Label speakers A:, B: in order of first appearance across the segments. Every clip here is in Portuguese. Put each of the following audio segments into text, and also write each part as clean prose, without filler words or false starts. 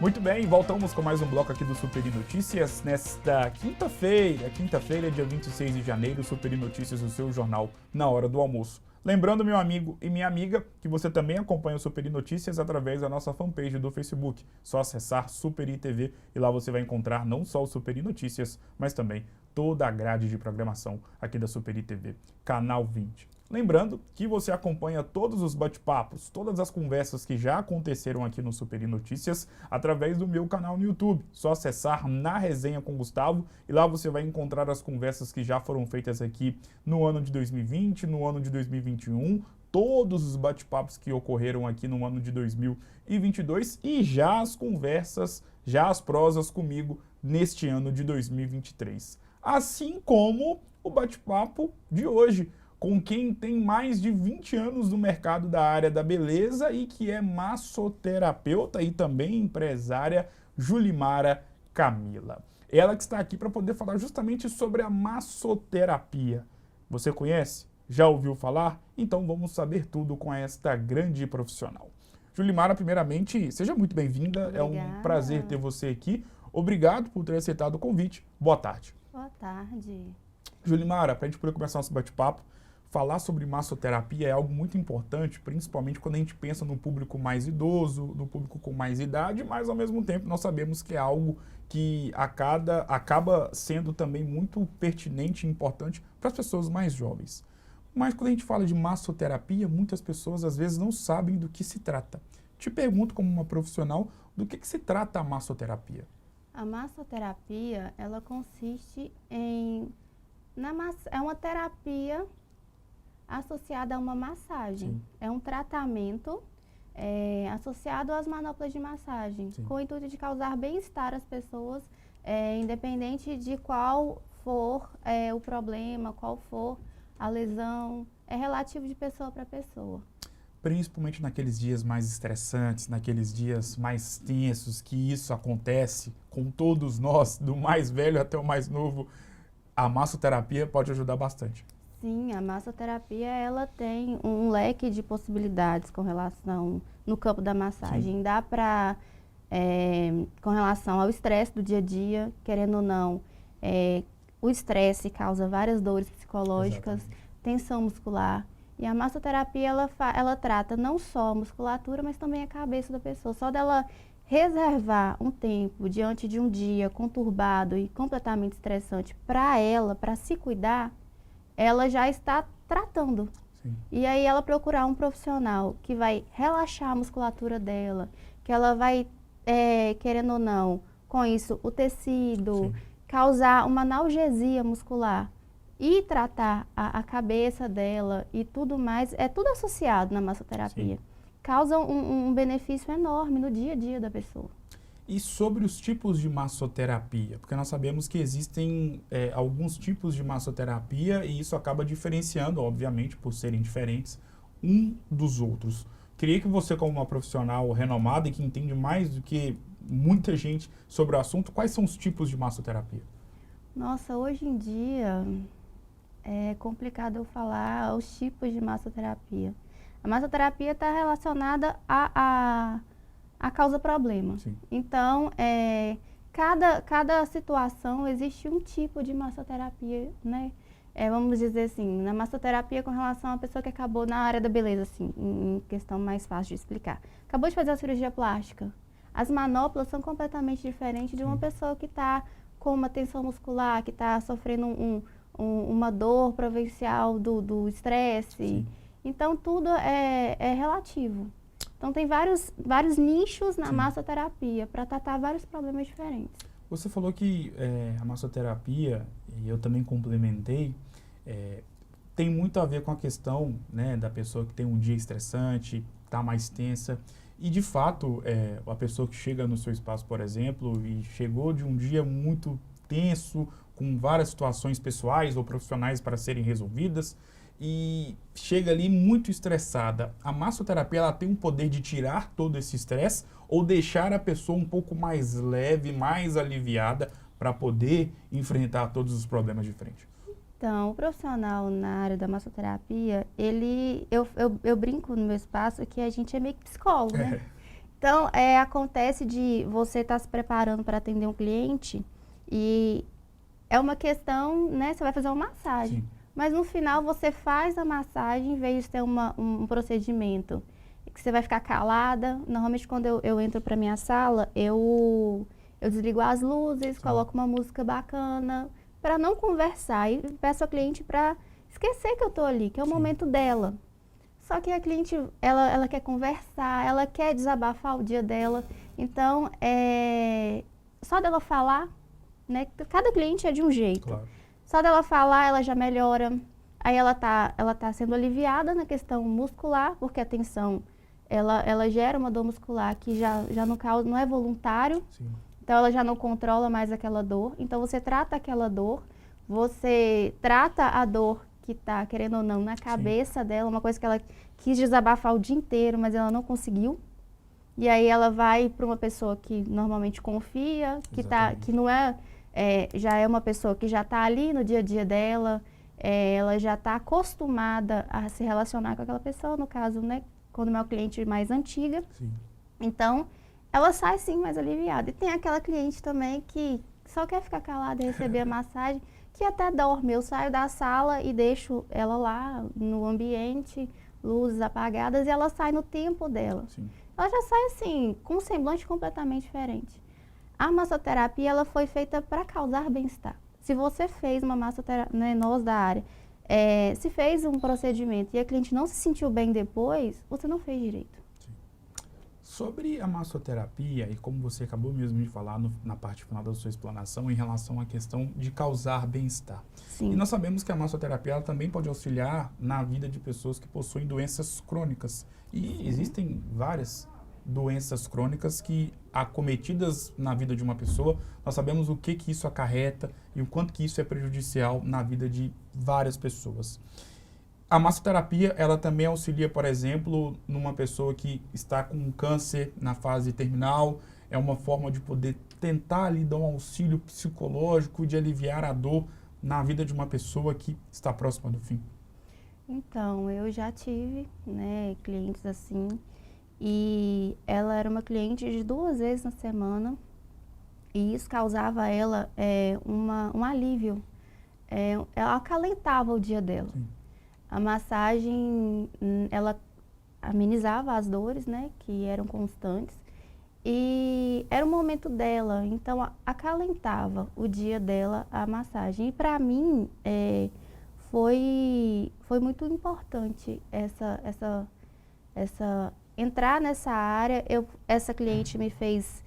A: Muito bem, voltamos com mais um bloco aqui do Superi Notícias nesta quinta-feira, dia 26 de janeiro, Superi Notícias, o seu jornal na hora do almoço. Lembrando, meu amigo e minha amiga, que você também acompanha o Superi Notícias através da nossa fanpage do Facebook. Só acessar Superi TV e lá você vai encontrar não só o Superi Notícias, mas também toda a grade de programação aqui da Superi TV, canal 20. Lembrando que você acompanha todos os bate-papos, todas as conversas que já aconteceram aqui no Superi Notícias através do meu canal no YouTube. Só acessar Na Resenha com Gustavo e lá você vai encontrar as conversas que já foram feitas aqui no ano de 2020, no ano de 2021, todos os bate-papos que ocorreram aqui no ano de 2022 e já as conversas, já as prosas comigo neste ano de 2023. Assim como o bate-papo de hoje, com quem tem mais de 20 anos no mercado da área da beleza e que é massoterapeuta e também empresária, Julimara Camila. Ela que está aqui para poder falar justamente sobre a massoterapia. Você conhece? Já ouviu falar? Então vamos saber tudo com esta grande profissional. Julimara, primeiramente, seja muito bem-vinda. É um prazer ter você aqui. Obrigado por ter aceitado o convite. Boa tarde.
B: Boa tarde.
A: Julimara, para a gente poder começar nosso bate-papo, falar sobre massoterapia é algo muito importante, principalmente quando a gente pensa no público mais idoso, no público com mais idade, mas ao mesmo tempo nós sabemos que é algo que acaba sendo também muito pertinente e importante para as pessoas mais jovens. Mas quando a gente fala de massoterapia, muitas pessoas às vezes não sabem do que se trata. Te pergunto como uma profissional, do que se trata a massoterapia?
B: A massoterapia, ela consiste é uma terapia associada a uma massagem.
A: Sim.
B: É um tratamento associado às manoplas de massagem,
A: Sim.
B: com o intuito de causar bem-estar às pessoas, independente de qual for o problema, qual for a lesão, é relativo de pessoa para pessoa.
A: Principalmente naqueles dias mais estressantes, naqueles dias mais tensos, que isso acontece com todos nós, do mais velho até o mais novo, a massoterapia pode ajudar bastante.
B: Sim, a massoterapia ela tem um leque de possibilidades com relação no campo da massagem.
A: Sim.
B: Dá para, com relação ao estresse do dia a dia, querendo ou não, o estresse causa várias dores psicológicas,
A: Exatamente.
B: Tensão muscular. E a massoterapia ela trata não só a musculatura, mas também a cabeça da pessoa. Só dela reservar um tempo diante de um dia conturbado e completamente estressante para ela, para se cuidar, ela já está tratando.
A: Sim.
B: E aí ela procurar um profissional que vai relaxar a musculatura dela, que ela vai, querendo ou não, com isso, o tecido,
A: Sim.
B: causar uma analgesia muscular e tratar a cabeça dela e tudo mais, é tudo associado na massoterapia.
A: Sim.
B: Causa um benefício enorme no dia a dia da pessoa.
A: E sobre os tipos de massoterapia? Porque nós sabemos que existem alguns tipos de massoterapia e isso acaba diferenciando, obviamente, por serem diferentes, um dos outros. Queria que você, como uma profissional renomada e que entende mais do que muita gente sobre o assunto, quais são os tipos de massoterapia?
B: Nossa, hoje em dia é complicado eu falar os tipos de massoterapia. A massoterapia está relacionada à causa problema.
A: Sim.
B: Então, cada situação existe um tipo de massoterapia, né? Vamos dizer assim, na massoterapia com relação à pessoa que acabou na área da beleza, assim, em questão mais fácil de explicar. Acabou de fazer a cirurgia plástica. As manoplas são completamente diferentes de uma pessoa que está com uma tensão muscular, que está sofrendo uma dor provincial do estresse.
A: Sim.
B: Então, tudo é relativo. Então, tem vários nichos na
A: Sim.
B: massoterapia para tratar vários problemas diferentes.
A: Você falou que a massoterapia, e eu também complementei, tem muito a ver com a questão, né, da pessoa que tem um dia estressante, está mais tensa. E, de fato, a pessoa que chega no seu espaço, por exemplo, e chegou de um dia muito tenso, com várias situações pessoais ou profissionais para serem resolvidas, e chega ali muito estressada. A massoterapia ela tem um poder de tirar todo esse estresse ou deixar a pessoa um pouco mais leve, mais aliviada para poder enfrentar todos os problemas de frente?
B: Então, o profissional na área da massoterapia, eu brinco no meu espaço que a gente é meio que psicólogo, né? Então, acontece de você estar se preparando para atender um cliente e é uma questão, né? Você vai fazer uma massagem.
A: Sim.
B: Mas no final você faz a massagem em vez de ter um procedimento que você vai ficar calada. Normalmente quando eu entro para minha sala, eu desligo as luzes,
A: Sim.
B: coloco uma música bacana para não conversar e peço ao cliente para esquecer que eu tô ali, que é o
A: Sim.
B: momento dela. Só que a cliente, ela quer conversar, ela quer desabafar o dia dela. Então, só dela falar, né? Cada cliente é de um jeito.
A: Claro.
B: Só dela falar, ela já melhora. Aí ela tá sendo aliviada na questão muscular, porque a tensão, ela gera uma dor muscular que já no caso não é voluntário.
A: Sim.
B: Então ela já não controla mais aquela dor. Então você trata aquela dor, você trata a dor que tá, querendo ou não, na cabeça dela, uma coisa que ela quis desabafar o dia inteiro, mas ela não conseguiu. E aí ela vai para uma pessoa que normalmente confia, que não já é uma pessoa que já está ali no dia a dia dela, ela já está acostumada a se relacionar com aquela pessoa, no caso, né, quando é uma cliente mais antiga.
A: Sim.
B: Então, ela sai sim mais aliviada. E tem aquela cliente também que só quer ficar calada e receber a massagem, que até dorme. Eu saio da sala e deixo ela lá no ambiente, luzes apagadas, e ela sai no tempo dela.
A: Sim.
B: Ela já sai assim, com um semblante completamente diferente. A massoterapia, ela foi feita para causar bem-estar. Se você fez uma massoterapia, né, nós da área, se fez um procedimento e a cliente não se sentiu bem depois, você não fez direito.
A: Sobre a massoterapia, e como você acabou mesmo de falar na parte final da sua explanação, em relação à questão de causar bem-estar.
B: Sim.
A: E nós sabemos que a massoterapia ela também pode auxiliar na vida de pessoas que possuem doenças crônicas. E existem várias doenças crônicas que, acometidas na vida de uma pessoa, nós sabemos o que isso acarreta e o quanto que isso é prejudicial na vida de várias pessoas. A massoterapia, ela também auxilia, por exemplo, numa pessoa que está com um câncer na fase terminal. É uma forma de poder tentar ali dar um auxílio psicológico, de aliviar a dor na vida de uma pessoa que está próxima do fim.
B: Então, eu já tive, né, clientes assim, e ela era uma cliente de 2 vezes na semana, e isso causava a ela um alívio. Ela acalentava o dia dela.
A: Sim.
B: A massagem, ela amenizava as dores, né, que eram constantes, e era o momento dela, então acalentava o dia dela a massagem. E para mim, foi muito importante entrar nessa área. Essa cliente me fez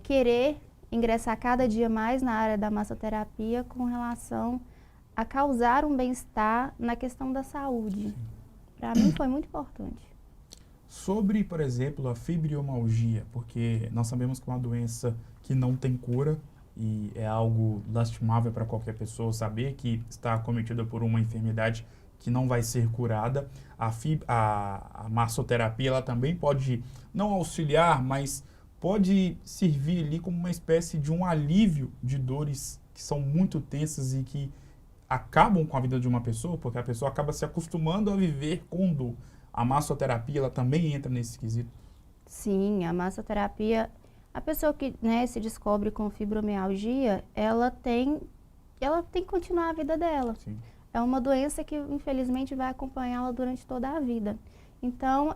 B: querer ingressar cada dia mais na área da massoterapia com relação a causar um bem-estar na questão da saúde. Para mim foi muito importante.
A: Sobre, por exemplo, a fibromialgia, porque nós sabemos que é uma doença que não tem cura e é algo lastimável para qualquer pessoa saber que está acometida por uma enfermidade que não vai ser curada. A massoterapia, ela também pode não auxiliar, mas pode servir ali como uma espécie de um alívio de dores que são muito tensas e que acabam com a vida de uma pessoa, porque a pessoa acaba se acostumando a viver com dor. A massoterapia, ela também entra nesse quesito?
B: Sim, a massoterapia, a pessoa que, né, se descobre com fibromialgia, ela tem que continuar a vida dela.
A: Sim.
B: É uma doença que, infelizmente, vai acompanhá-la durante toda a vida. Então,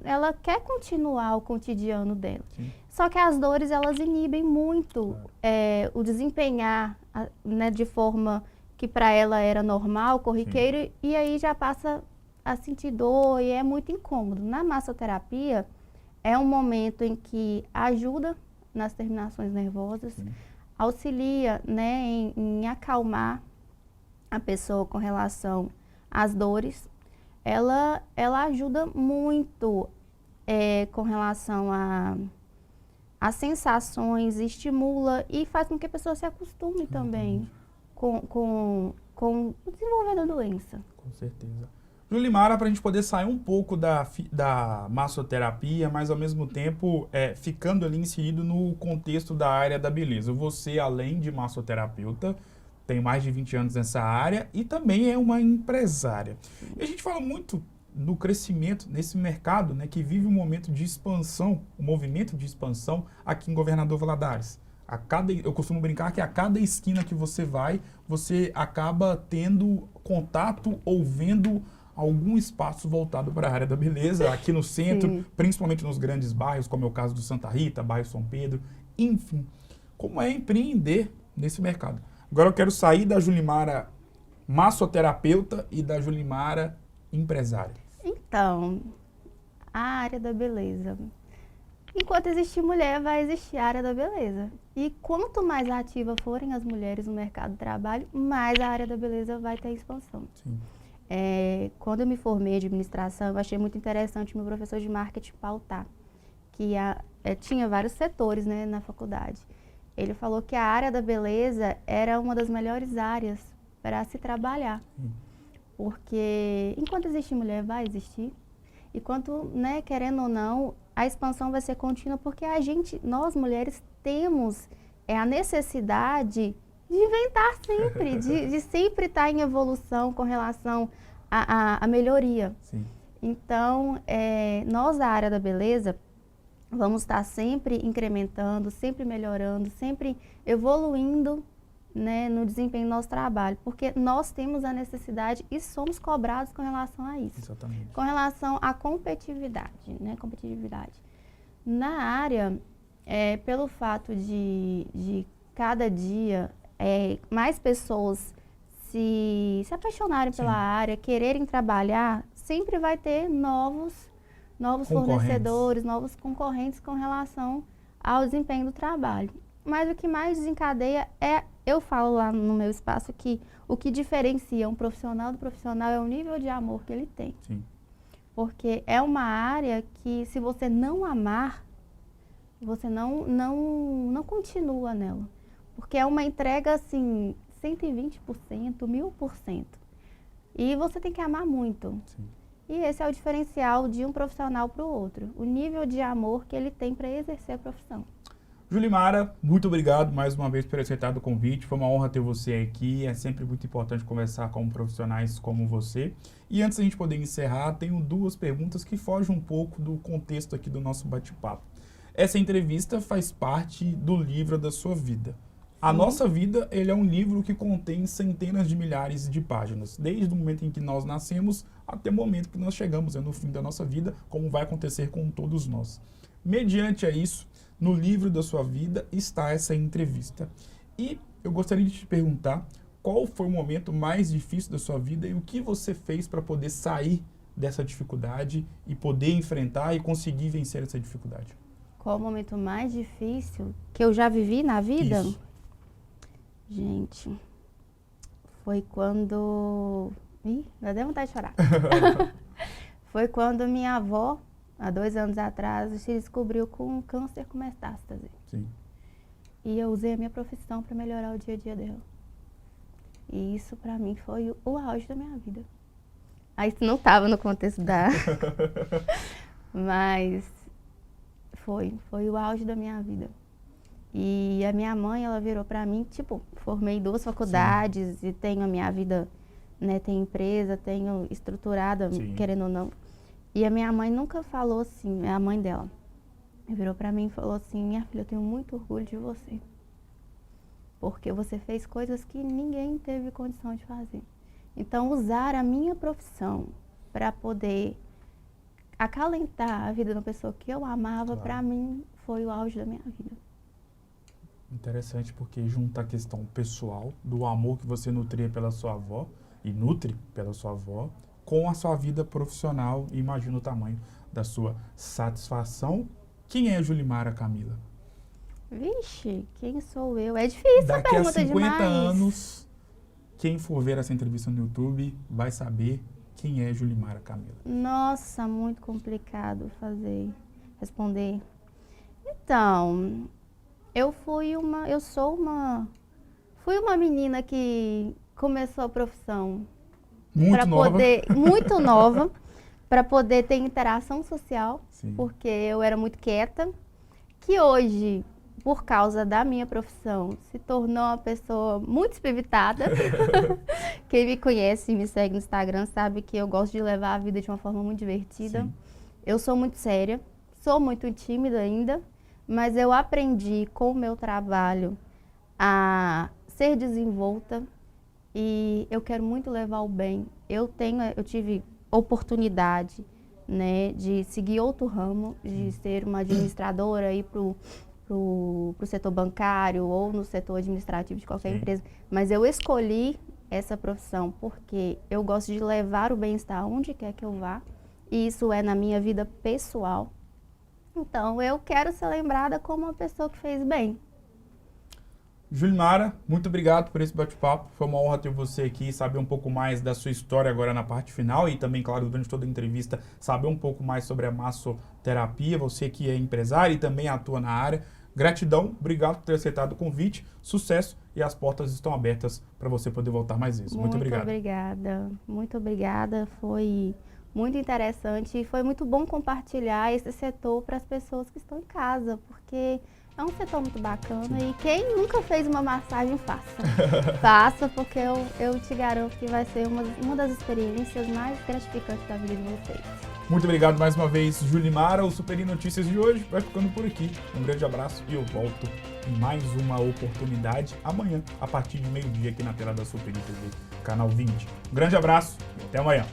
B: ela quer continuar o cotidiano dela.
A: Sim.
B: Só que as dores, elas inibem muito o desempenhar, né, de forma que para ela era normal, corriqueiro, sim, e aí já passa a sentir dor e é muito incômodo. Na massoterapia, é um momento em que ajuda nas terminações nervosas, sim, auxilia, né, em acalmar a pessoa com relação às dores. Ela ajuda muito com relação às sensações, estimula e faz com que a pessoa se acostume também com o desenvolver da doença.
A: Com certeza. Julimara, para a gente poder sair um pouco da massoterapia, mas ao mesmo tempo ficando ali inserido no contexto da área da beleza. Você, além de massoterapeuta, tem mais de 20 anos nessa área e também é uma empresária. E a gente fala muito no crescimento, nesse mercado, né, que vive um momento de expansão, um movimento de expansão aqui em Governador Valadares. Eu costumo brincar que a cada esquina que você vai, você acaba tendo contato ou vendo algum espaço voltado para a área da beleza, aqui no centro,
B: Sim.
A: principalmente nos grandes bairros, como é o caso do Santa Rita, bairro São Pedro, enfim. Como é empreender nesse mercado? Agora eu quero sair da Julimara massoterapeuta e da Julimara empresária.
B: Então, a área da beleza. Enquanto existir mulher, vai existir a área da beleza. E quanto mais ativas forem as mulheres no mercado de trabalho, mais a área da beleza vai ter expansão.
A: Sim.
B: Quando eu me formei em administração, eu achei muito interessante meu professor de marketing pautar, que tinha vários setores, né, na faculdade. Ele falou que a área da beleza era uma das melhores áreas para se trabalhar. Porque enquanto existe mulher, vai existir. E quanto, né, querendo ou não, a expansão vai ser contínua, porque nós mulheres temos a necessidade de inventar sempre, de sempre estar em evolução com relação à melhoria.
A: Sim.
B: Então, nós da área da beleza vamos estar sempre incrementando, sempre melhorando, sempre evoluindo, né, no desempenho do nosso trabalho, porque nós temos a necessidade e somos cobrados com relação a isso.
A: Exatamente.
B: Com relação à competitividade, né, Na área, pelo fato de cada dia mais pessoas se apaixonarem pela área, quererem trabalhar, sempre vai ter novos fornecedores, novos concorrentes com relação ao desempenho do trabalho. Mas o que mais desencadeia eu falo lá no meu espaço que o que diferencia um profissional do profissional é o nível de amor que ele tem.
A: Sim.
B: Porque é uma área que, se você não amar, você não continua nela. Porque é uma entrega, assim, 120%, 1000%. E você tem que amar muito.
A: Sim.
B: E esse é o diferencial de um profissional para o outro. O nível de amor que ele tem para exercer a profissão.
A: Julimara, muito obrigado mais uma vez por aceitar o convite. Foi uma honra ter você aqui. É sempre muito importante conversar com profissionais como você. E antes da gente poder encerrar, tenho duas perguntas que fogem um pouco do contexto aqui do nosso bate-papo. Essa entrevista faz parte do livro da sua vida. A nossa vida, ele é um livro que contém centenas de milhares de páginas, desde o momento em que nós nascemos até o momento que nós chegamos no fim da nossa vida, como vai acontecer com todos nós. Mediante a isso, no livro da sua vida está essa entrevista. E eu gostaria de te perguntar qual foi o momento mais difícil da sua vida e o que você fez para poder sair dessa dificuldade e poder enfrentar e conseguir vencer essa dificuldade.
B: Qual o momento mais difícil que eu já vivi na vida?
A: Isso.
B: Gente, foi quando... Ih, já deu vontade de chorar. Foi quando minha avó, há 2 anos atrás, se descobriu com câncer com metástase.
A: Sim.
B: E eu usei a minha profissão para melhorar o dia a dia dela. E isso, para mim, foi o auge da minha vida. Aí isso não estava no contexto da... Mas foi o auge da minha vida. E a minha mãe, ela virou para mim, tipo, formei 2 faculdades. Sim. E tenho a minha vida, né, tenho empresa, tenho estruturada,
A: Sim.
B: querendo ou não. E a minha mãe nunca falou assim, a mãe dela, virou para mim e falou assim: minha filha, eu tenho muito orgulho de você. Porque você fez coisas que ninguém teve condição de fazer. Então, usar a minha profissão para poder acalentar a vida de uma pessoa que eu amava,
A: Claro.
B: para mim, foi o auge da minha vida.
A: Interessante, porque junta a questão pessoal, do amor que você nutria pela sua avó, e nutre pela sua avó, com a sua vida profissional, e imagina o tamanho da sua satisfação. Quem é a Julimara Camila?
B: Vixe, quem sou eu? É difícil a
A: Daqui a
B: pergunta
A: 50
B: demais.
A: anos, quem for ver essa entrevista no YouTube vai saber quem é Julimara Camila.
B: Nossa, muito complicado responder. Então, fui uma menina que começou a profissão muito nova, para poder ter interação social. Sim. Porque eu era muito quieta, que hoje por causa da minha profissão, se tornou uma pessoa muito espivitada. Quem me conhece e me segue no Instagram sabe que eu gosto de levar a vida de uma forma muito divertida.
A: Sim.
B: Eu sou muito séria, sou muito tímida ainda, mas eu aprendi com o meu trabalho a ser desenvolta e eu quero muito levar o bem. Eu tive oportunidade, né, de seguir outro ramo, de ser uma administradora, ir pro setor bancário ou no setor administrativo de qualquer
A: Sim.
B: empresa, mas eu escolhi essa profissão porque eu gosto de levar o bem-estar onde quer que eu vá, e isso é na minha vida pessoal. Então, eu quero ser lembrada como uma pessoa que fez bem.
A: Julimara, muito obrigado por esse bate-papo. Foi uma honra ter você aqui, saber um pouco mais da sua história agora na parte final e também, claro, durante toda a entrevista, saber um pouco mais sobre a massoterapia. Você que é empresária e também atua na área. Gratidão, obrigado por ter aceitado o convite, sucesso e as portas estão abertas para você poder voltar mais vezes. Muito obrigado.
B: Muito obrigada. Foi muito interessante e foi muito bom compartilhar esse setor para as pessoas que estão em casa, porque é um setor muito bacana e quem nunca fez uma massagem, faça. Faça, porque eu te garanto que vai ser uma das experiências mais gratificantes da vida de vocês.
A: Muito obrigado mais uma vez, Julimara. O Superi Notícias de hoje vai ficando por aqui. Um grande abraço e eu volto em mais uma oportunidade amanhã, a partir de meio-dia, aqui na tela da Superi TV, canal 20. Um grande abraço e até amanhã.